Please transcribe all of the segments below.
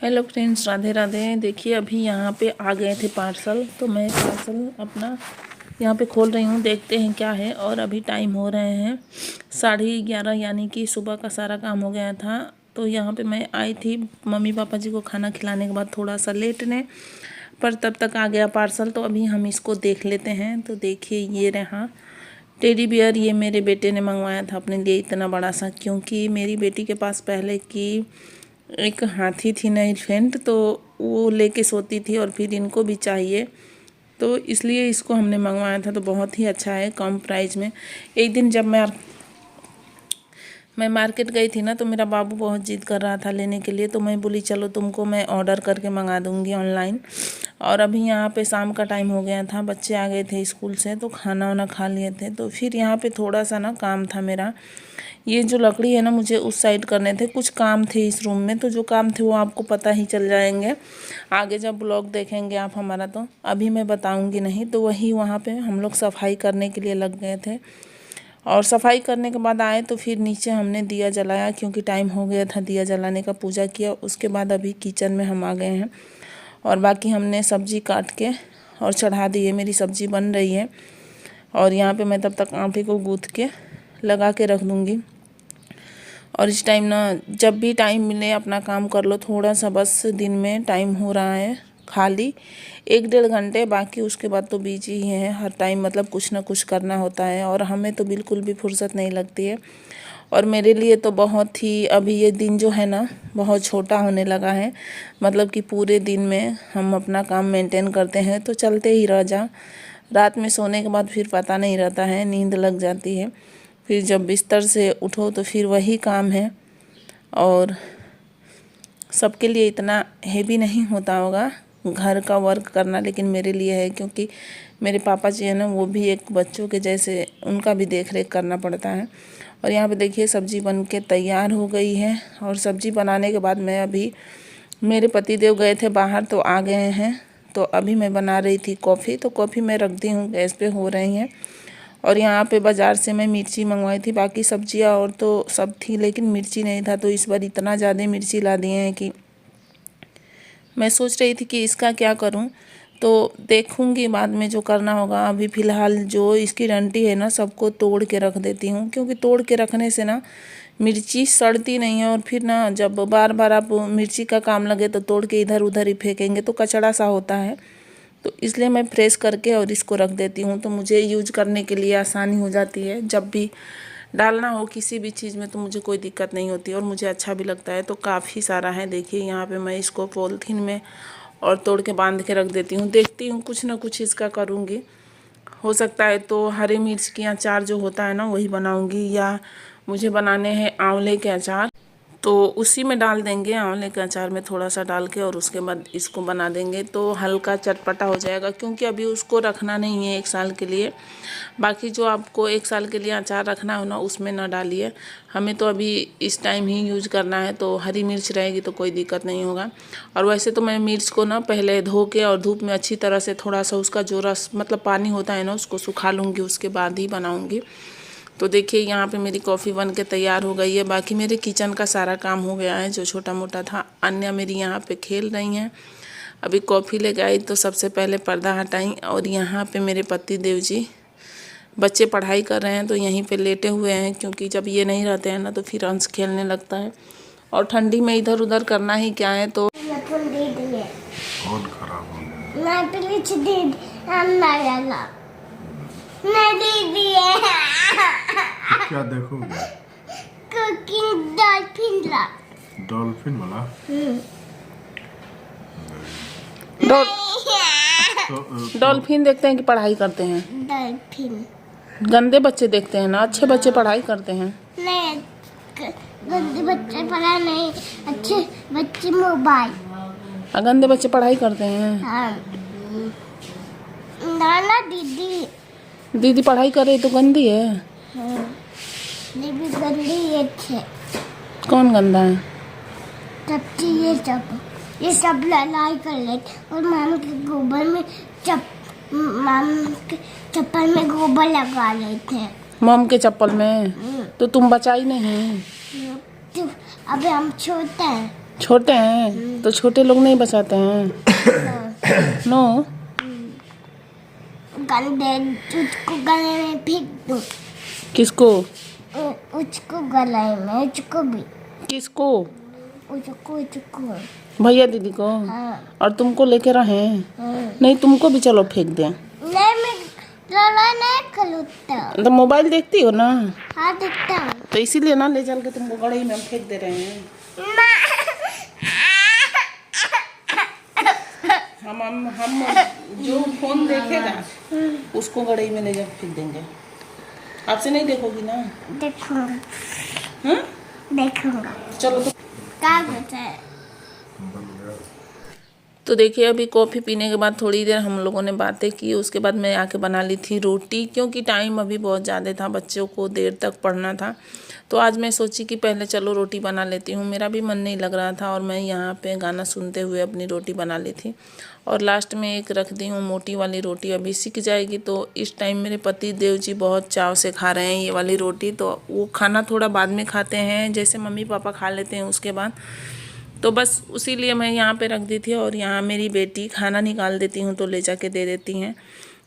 Hello friends, Radhe Radhe. देखिए अभी यहाँ पे आ गए थे पार्सल, तो मैं पार्सल अपना यहाँ पे खोल रही हूँ। देखते हैं क्या है। और अभी टाइम हो रहे हैं 11:30, यानी कि सुबह का सारा काम हो गया था। तो यहाँ पे मैं आई थी मम्मी पापा जी को खाना खिलाने के बाद थोड़ा सा लेटने, पर तब तक आ गया पार्सल। तो अभी हम इसको देख लेते हैं। तो देखिए ये रहा टेडी बियर। ये मेरे बेटे ने मंगवाया था अपने लिए इतना बड़ा सा, क्योंकि मेरी बेटी के पास पहले की एक हाथी थी ना एलिफेंट, तो वो लेके सोती थी और फिर इनको भी चाहिए, तो इसलिए इसको हमने मंगवाया था। तो बहुत ही अच्छा है, कम प्राइस में। एक दिन जब मैं मार्केट गई थी ना, तो मेरा बाबू बहुत जिद कर रहा था लेने के लिए, तो मैं बोली चलो तुमको मैं ऑर्डर करके मंगा दूंगी ऑनलाइन। और अभी यहाँ पे शाम का टाइम हो गया था, बच्चे आ गए थे स्कूल से, तो खाना वाना खा लिए थे। तो फिर यहाँ पे थोड़ा सा ना काम था मेरा। ये जो लकड़ी है ना, मुझे उस साइड करने थे, कुछ काम थे इस रूम में। तो जो काम थे वो आपको पता ही चल जाएंगे आगे जब ब्लॉग देखेंगे आप हमारा। तो अभी मैं बताऊंगी नहीं। तो वही वहाँ पे हम लोग सफाई करने के लिए लग गए थे, और सफाई करने के बाद आए तो फिर नीचे हमने दिया जलाया, क्योंकि टाइम हो गया था दिया जलाने का। पूजा किया, उसके बाद अभी किचन में हम आ गए हैं। और बाकी हमने सब्जी काट के और चढ़ा दी है, मेरी सब्जी बन रही है। और यहाँ पे मैं तब तक आटे को गूँथ के लगा के रख दूँगी। और इस टाइम ना, जब भी टाइम मिले अपना काम कर लो थोड़ा सा। बस दिन में टाइम हो रहा है खाली 1-1.5 घंटे, बाकी उसके बाद तो बिजी ही है हर टाइम। मतलब कुछ ना कुछ करना होता है, और हमें तो बिल्कुल भी फुर्सत नहीं लगती है। और मेरे लिए तो बहुत ही अभी ये दिन जो है ना, बहुत छोटा होने लगा है। मतलब कि पूरे दिन में हम अपना काम मेंटेन करते हैं तो चलते ही रह जा। रात में सोने के बाद फिर पता नहीं रहता है, नींद लग जाती है। फिर जब बिस्तर से उठो तो फिर वही काम है। और सबके लिए इतना हेवी नहीं होता होगा घर का वर्क करना, लेकिन मेरे लिए है, क्योंकि मेरे पापा जी है ना, वो भी एक बच्चों के जैसे, उनका भी देख रेख करना पड़ता है। और यहाँ पे देखिए सब्ज़ी बन के तैयार हो गई है। और सब्ज़ी बनाने के बाद मैं अभी, मेरे पति देव गए थे बाहर तो आ गए हैं। तो अभी मैं बना रही थी कॉफ़ी, तो कॉफ़ी मैं रख दी हूँ, गैस पे हो रही हैं। और यहाँ पे बाज़ार से मैं मिर्ची मंगवाई थी, बाकी सब्जियाँ और तो सब थी, लेकिन मिर्ची नहीं था। तो इस बार इतना ज़्यादा मिर्ची ला दिए हैं कि मैं सोच रही थी कि इसका क्या करूं। तो देखूंगी बाद में जो करना होगा। अभी फ़िलहाल जो इसकी डंटी है ना, सबको तोड़ के रख देती हूँ, क्योंकि तोड़ के रखने से ना मिर्ची सड़ती नहीं है। और फिर ना जब बार बार आप मिर्ची का काम लगे तो तोड़ के इधर उधर ही फेंकेंगे तो कचड़ा सा होता है। तो इसलिए मैं फ्रेश करके और इसको रख देती हूँ, तो मुझे यूज करने के लिए आसानी हो जाती है। जब भी डालना हो किसी भी चीज़ में तो मुझे कोई दिक्कत नहीं होती, और मुझे अच्छा भी लगता है। तो काफ़ी सारा है, देखिए यहाँ पे मैं इसको पॉलीथीन में और तोड़ के बांध के रख देती हूँ। देखती हूँ कुछ ना कुछ इसका करूँगी। हो सकता है तो हरी मिर्च की अचार जो होता है ना, वही बनाऊँगी, या मुझे बनाने हैं आंवले के अचार, तो उसी में डाल देंगे। आंवले के अचार में थोड़ा सा डाल के और उसके बाद इसको बना देंगे, तो हल्का चटपटा हो जाएगा। क्योंकि अभी उसको रखना नहीं है 1 साल के लिए। बाकी जो आपको 1 साल के लिए अचार रखना हो ना, उसमें ना डालिए। हमें तो अभी इस टाइम ही यूज करना है, तो हरी मिर्च रहेगी तो कोई दिक्कत नहीं होगा। और वैसे तो मैं मिर्च को ना पहले धो के और धूप में अच्छी तरह से थोड़ा सा उसका जो रस, मतलब पानी होता है ना, उसको सुखा लूँगी, उसके बाद ही बनाऊँगी। तो देखिए यहाँ पे मेरी कॉफ़ी बन के तैयार हो गई है। बाकी मेरे किचन का सारा काम हो गया है जो छोटा मोटा था। अन्य मेरी यहाँ पे खेल रही हैं। अभी कॉफ़ी लेके आई तो सबसे पहले पर्दा हटाई, और यहाँ पे मेरे पति देव जी, बच्चे पढ़ाई कर रहे हैं तो यहीं पे लेटे हुए हैं, क्योंकि जब ये नहीं रहते हैं ना तो फिर अंश खेलने लगता है। और ठंडी में इधर उधर करना ही क्या है। तो बहुत खराब हो गया। क्या देखोगे? डॉल्फिन वाला। डॉल्फिन देखते हैं कि पढ़ाई करते हैं? डॉल्फिन गंदे बच्चे देखते हैं ना, अच्छे बच्चे पढ़ाई करते हैं। नहीं, गंदे बच्चे पढ़ा नहीं, अच्छे बच्चे मोबाइल। गंदे बच्चे पढ़ाई करते हैं। हाँ। नाना दीदी पढ़ाई करे तो गंदी है। हाँ। दीदी गंदी है। कौन गंदा है? ये सब लड़ाई कर लेते, और माम के गोबर में माम के चप्पल में गोबर लगा लेते हैं। मम के चप्पल में? तो तुम बचाई नहीं? तो अभी हम छोटे हैं। छोटे हैं तो छोटे लोग नहीं बचाते हैं। नो गंदे उसको गले में फेंक दो। किसको? उसको गले में, उसको भी, किसको? उसको भैया दीदी को? हाँ। और तुमको लेके रहे? हाँ। नहीं, तुमको भी चलो फेंक दें। नहीं, मैं लड़ा नहीं खलूता। तो मोबाइल देखती हो ना, हाँ दिखता हूँ। तो इसीलिए ना ले चल के तुमको गड़े में फेंक दे रहे हैं। हम जो फोन देखेगा उसको गड़े में ले जाकर फेंक देंगे। आपसे नहीं देखोगी ना? देखूंगा। हाँ? देखूंगा। चलो तो क्या बचा है? तो देखिए, अभी कॉफ़ी पीने के बाद थोड़ी देर हम लोगों ने बातें की। उसके बाद मैं आके बना ली थी रोटी, क्योंकि टाइम अभी बहुत ज़्यादा था, बच्चों को देर तक पढ़ना था। तो आज मैं सोची कि पहले चलो रोटी बना लेती हूँ। मेरा भी मन नहीं लग रहा था और मैं यहाँ पे गाना सुनते हुए अपनी रोटी बना ली थी। और लास्ट में एक रख दी हूँ मोटी वाली रोटी, अभी सिक जाएगी। तो इस टाइम मेरे पति देव जी बहुत चाव से खा रहे हैं ये वाली रोटी। तो वो खाना थोड़ा बाद में खाते हैं, जैसे मम्मी पापा खा लेते हैं उसके बाद। तो बस उसी लिए मैं यहाँ पे रख दी थी। और यहाँ मेरी बेटी खाना निकाल देती हूँ तो ले जाके दे देती हैं,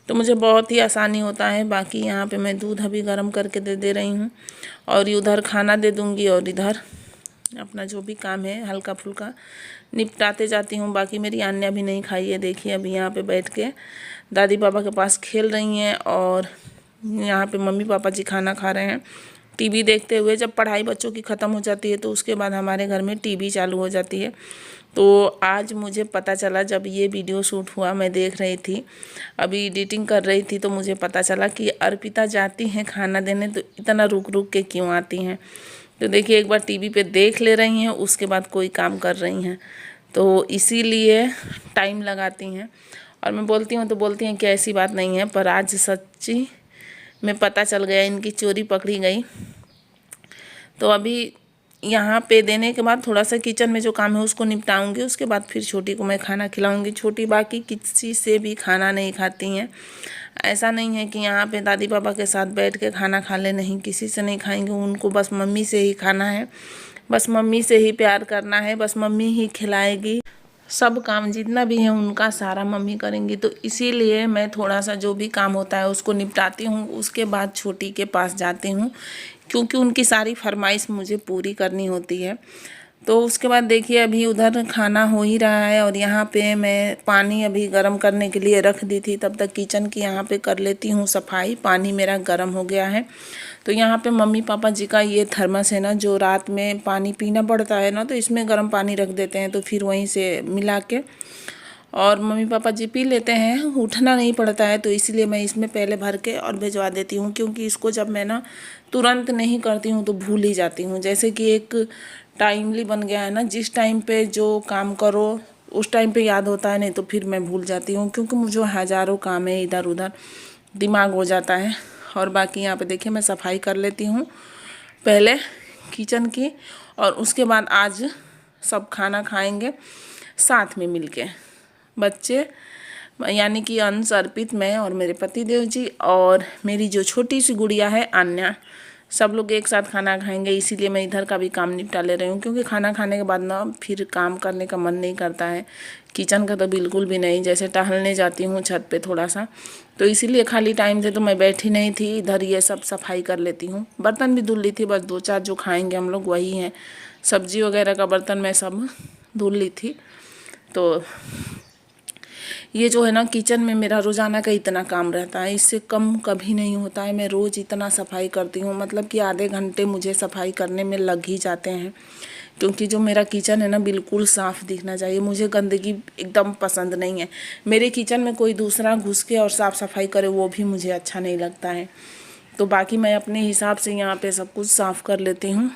तो मुझे बहुत ही आसानी होता है। बाकी यहाँ पे मैं दूध अभी गर्म करके दे रही हूँ और उधर खाना दे दूँगी और इधर अपना जो भी काम है हल्का फुल्का निपटाते जाती हूँ। बाकी मेरी आन्या भी नहीं खाई है, देखिए अभी यहाँ पे बैठ के दादी पापा के पास खेल रही हैं और यहाँ पे मम्मी पापा जी खाना खा रहे हैं टीवी देखते हुए। जब पढ़ाई बच्चों की ख़त्म हो जाती है तो उसके बाद हमारे घर में टीवी चालू हो जाती है। तो आज मुझे पता चला, जब ये वीडियो शूट हुआ मैं देख रही थी, अभी एडिटिंग कर रही थी, तो मुझे पता चला कि अर्पिता जाती हैं खाना देने तो इतना रुक रुक के क्यों आती हैं। तो देखिए, एक बार टीवी पे देख ले रही हैं, उसके बाद कोई काम कर रही हैं, तो इसीलिए टाइम लगाती हैं। और मैं बोलती हूँ तो बोलती हैं कि ऐसी बात नहीं है, पर आज सच्ची में पता चल गया, इनकी चोरी पकड़ी गई। तो अभी यहाँ पे देने के बाद थोड़ा सा किचन में जो काम है उसको निपटाऊंगी, उसके बाद फिर छोटी को मैं खाना खिलाऊंगी। छोटी बाकी किसी से भी खाना नहीं खाती हैं। ऐसा नहीं है कि यहाँ पे दादी पापा के साथ बैठ के खाना खा ले, नहीं, किसी से नहीं खाएंगे। उनको बस मम्मी से ही खाना है, बस मम्मी से ही प्यार करना है, बस मम्मी ही खिलाएगी। सब काम जितना भी है उनका सारा मम्मी करेंगी। तो इसीलिए मैं थोड़ा सा जो भी काम होता है उसको निपटाती हूँ, उसके बाद छोटी के पास जाती हूँ, क्योंकि उनकी सारी फरमाइश मुझे पूरी करनी होती है। तो उसके बाद देखिए, अभी उधर खाना हो ही रहा है और यहाँ पे मैं पानी अभी गर्म करने के लिए रख दी थी। तब तक किचन की यहाँ पे कर लेती हूँ सफाई। पानी मेरा गर्म हो गया है। तो यहाँ पे मम्मी पापा जी का ये थर्मस है ना, जो रात में पानी पीना पड़ता है ना, तो इसमें गर्म पानी रख देते हैं, तो फिर वहीं से मिला के और मम्मी पापा जी पी लेते हैं, उठना नहीं पड़ता है। तो इसलिए मैं इसमें पहले भर के और भिजवा देती हूँ, क्योंकि इसको जब मैं ना तुरंत नहीं करती हूँ तो भूल ही जाती हूँ। जैसे कि एक टाइमली बन गया है ना, जिस टाइम पे जो काम करो उस टाइम पे याद होता है, नहीं तो फिर मैं भूल जाती हूँ, क्योंकि मुझे हज़ारों काम है, इधर उधर दिमाग हो जाता है। और बाकी यहाँ पे देखिए मैं सफाई कर लेती हूँ पहले किचन की, और उसके बाद आज सब खाना खाएंगे साथ में मिलके, बच्चे यानी कि अंश, अर्पित, मैं और मेरे पति देव जी और मेरी जो छोटी सी गुड़िया है आन्या, सब लोग एक साथ खाना खाएंगे। इसीलिए मैं इधर का भी काम निपटा ले रही हूँ, क्योंकि खाना खाने के बाद ना फिर काम करने का मन नहीं करता है, किचन का तो बिल्कुल भी नहीं। जैसे टहलने जाती हूँ छत पे थोड़ा सा, तो इसीलिए खाली टाइम थे तो मैं बैठी नहीं थी, इधर ये सब सफाई कर लेती हूँ। बर्तन भी धुल ली थी, बस 2-4 जो खाएँगे हम लोग वही हैं। सब्जी वगैरह का बर्तन मैं सब धुल ली थी। तो ये जो है ना, किचन में मेरा रोज़ाना का इतना काम रहता है, इससे कम कभी नहीं होता है। मैं रोज़ इतना सफाई करती हूँ, मतलब कि आधे घंटे मुझे सफाई करने में लग ही जाते हैं, क्योंकि जो मेरा किचन है ना बिल्कुल साफ़ दिखना चाहिए। मुझे गंदगी एकदम पसंद नहीं है। मेरे किचन में कोई दूसरा घुस के और साफ़ सफाई करे वो भी मुझे अच्छा नहीं लगता है। तो बाकी मैं अपने हिसाब से यहाँ पे सब कुछ साफ़ कर लेती हूँ,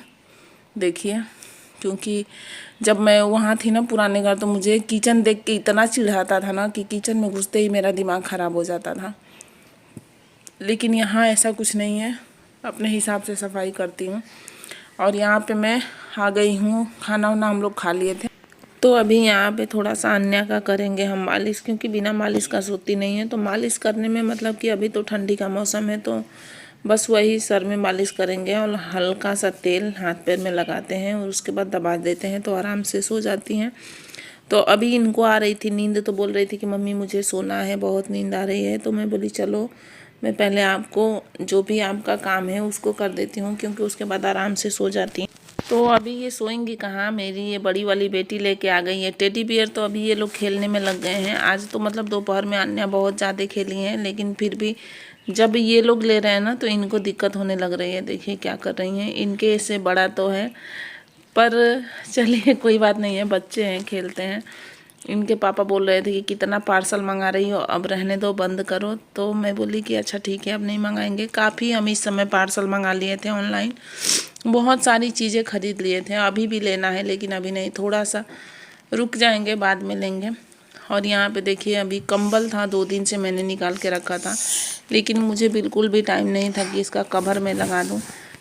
देखिए। क्योंकि जब मैं वहाँ थी ना पुराने घर, तो मुझे किचन देख के इतना चिढ़ाता था ना कि किचन में घुसते ही मेरा दिमाग ख़राब हो जाता था। लेकिन यहाँ ऐसा कुछ नहीं है, अपने हिसाब से सफाई करती हूँ। और यहाँ पे मैं आ गई हूँ, खाना वाना हम लोग खा लिए थे। तो अभी यहाँ पे थोड़ा सा अन्या का करेंगे हम मालिश, क्योंकि बिना मालिश का सोती नहीं है। तो मालिश करने में मतलब कि अभी तो ठंडी का मौसम है, तो बस वही सर में मालिश करेंगे और हल्का सा तेल हाथ पैर में लगाते हैं और उसके बाद दबा देते हैं तो आराम से सो जाती हैं। तो अभी इनको आ रही थी नींद, तो बोल रही थी कि मम्मी मुझे सोना है, बहुत नींद आ रही है। तो मैं बोली चलो मैं पहले आपको जो भी आपका काम है उसको कर देती हूँ, क्योंकि उसके बाद आराम से सो जाती हैं। तो अभी ये सोएंगी कहाँ, मेरी ये बड़ी वाली बेटी लेके आ गई है टेडी बियर। तो अभी ये लोग खेलने में लग गए हैं। आज तो मतलब दोपहर में अन्या बहुत ज़्यादा खेली हैं, लेकिन फिर भी जब ये लोग ले रहे हैं ना तो इनको दिक्कत होने लग रही है। देखिए क्या कर रही हैं, इनके से बड़ा तो है पर चलिए कोई बात नहीं है, बच्चे हैं खेलते हैं। इनके पापा बोल रहे थे कि कितना पार्सल मंगा रही हो, अब रहने दो, बंद करो। तो मैं बोली कि अच्छा ठीक है अब नहीं मंगाएंगे। काफ़ी हम इस समय पार्सल मंगा लिए थे ऑनलाइन, बहुत सारी चीज़ें खरीद लिए थे। अभी भी लेना है लेकिन अभी नहीं, थोड़ा सा रुक जाएंगे, बाद में लेंगे। और यहाँ पे देखिए अभी कंबल था 2 दिन से मैंने निकाल के रखा था, लेकिन मुझे बिल्कुल भी टाइम नहीं था कि इसका कवर मैं लगा दूँ।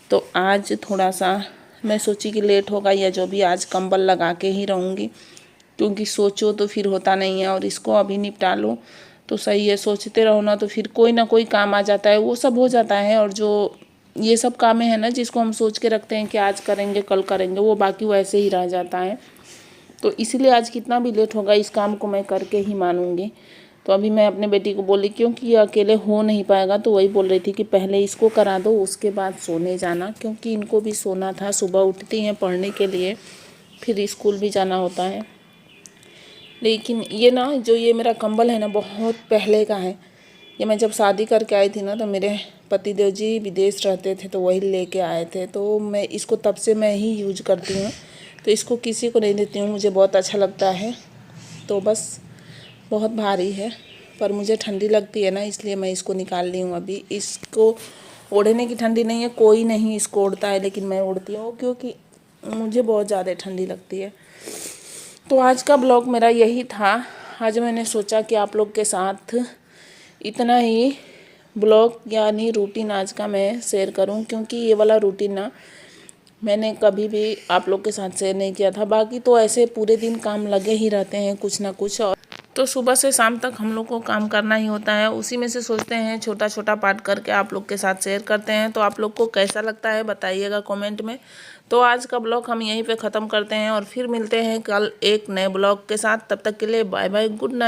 तो आज थोड़ा सा मैं सोची कि लेट होगा या जो भी, आज कंबल लगा के ही रहूँगी, क्योंकि सोचो तो फिर होता नहीं है और इसको अभी निपटा लो तो सही है। सोचते रहो ना तो फिर कोई ना कोई काम आ जाता है, वो सब हो जाता है। और जो ये सब काम है ना जिसको हम सोच के रखते हैं कि आज करेंगे कल करेंगे, वो बाकी वैसे ही रह जाता है। तो इसलिए आज कितना भी लेट होगा इस काम को मैं करके ही मानूंगी। तो अभी मैं अपने बेटी को बोली, क्योंकि ये अकेले हो नहीं पाएगा, तो वही बोल रही थी कि पहले इसको करा दो उसके बाद सोने जाना, क्योंकि इनको भी सोना था। सुबह उठती हैं पढ़ने के लिए, फिर स्कूल भी जाना होता है। लेकिन ये ना जो ये मेरा कंबल है ना बहुत पहले का है। ये मैं जब शादी करके आई थी ना तो मेरे पतिदेव जी विदेश रहते थे तो वही लेके आए थे। तो मैं इसको तब से मैं ही यूज करती हूँ, तो इसको किसी को नहीं देती हूँ, मुझे बहुत अच्छा लगता है। तो बस बहुत भारी है पर मुझे ठंडी लगती है ना, इसलिए मैं इसको निकाल ली हूँ। अभी इसको ओढ़ने की ठंडी नहीं है, कोई नहीं इसको ओढ़ता है, लेकिन मैं ओढ़ती हूँ क्योंकि मुझे बहुत ज़्यादा ठंडी लगती है। तो आज का ब्लॉग मेरा यही था। आज मैंने सोचा कि आप लोग के साथ इतना ही ब्लॉग यानी रूटीन आज का मैं शेयर करूं, क्योंकि ये वाला रूटीन ना मैंने कभी भी आप लोग के साथ शेयर नहीं किया था। बाकी तो ऐसे पूरे दिन काम लगे ही रहते हैं कुछ ना कुछ, और तो सुबह से शाम तक हम लोग को काम करना ही होता है। उसी में से सोचते हैं छोटा छोटा पार्ट करके आप लोग के साथ शेयर करते हैं। तो आप लोग को कैसा लगता है बताइएगा कमेंट में। तो आज का ब्लॉग हम यहीं पे ख़त्म करते हैं और फिर मिलते हैं कल एक नए ब्लॉग के साथ। तब तक के लिए बाय बाय, गुड नाइट।